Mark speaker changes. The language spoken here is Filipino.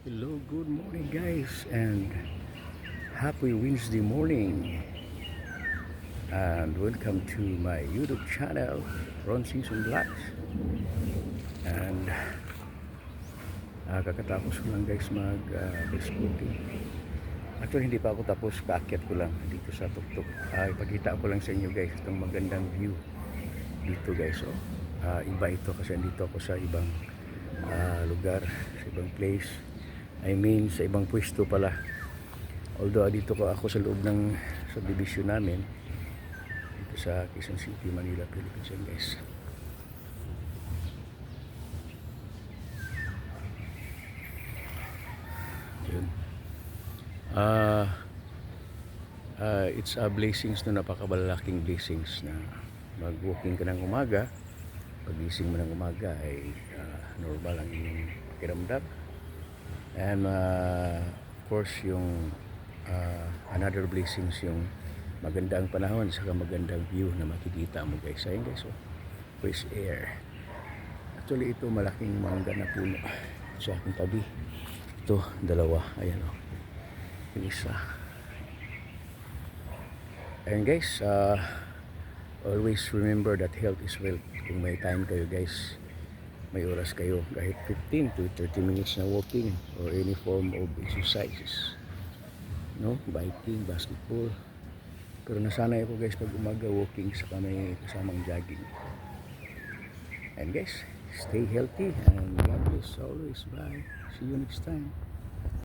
Speaker 1: Hello, good morning guys, and happy Wednesday morning, and welcome to my YouTube channel, Ron Season Vlogs. And kakatapos ko lang guys mag-scooting. Actually hindi pa ako tapos, kaakyat ko lang dito sa tuktok. Ipakita ko lang sa inyo guys itong magandang view dito guys. Iba ito kasi dito ako sa ibang lugar, sa ibang place. I mean sa ibang pwesto pala. Although dito ako sa loob ng subdivision namin dito sa Quezon City, Manila, Philippines yan guys. Yun. It's a blessings na napakabalaking blessings na mag-walking ka ng umaga. Pagising mo ng umaga ay normal ang inyong pakiramdam. And of course yung another blessings yung magandang panahon saka magandang view na makikita mo guys. Ayun guys, fresh air. Actually ito malaking mangga na puno sa aking tabi. Ito dalawa, ayan yung isa. And guys, always remember that health is wealth. Kung may time kayo guys, may oras kayo, kahit 15 to 30 minutes na walking or any form of exercises, biking, basketball. Pero nasanay ako guys pag umaga walking saka may kasamang jogging. And guys, stay healthy and God bless always. Bye, see you next time.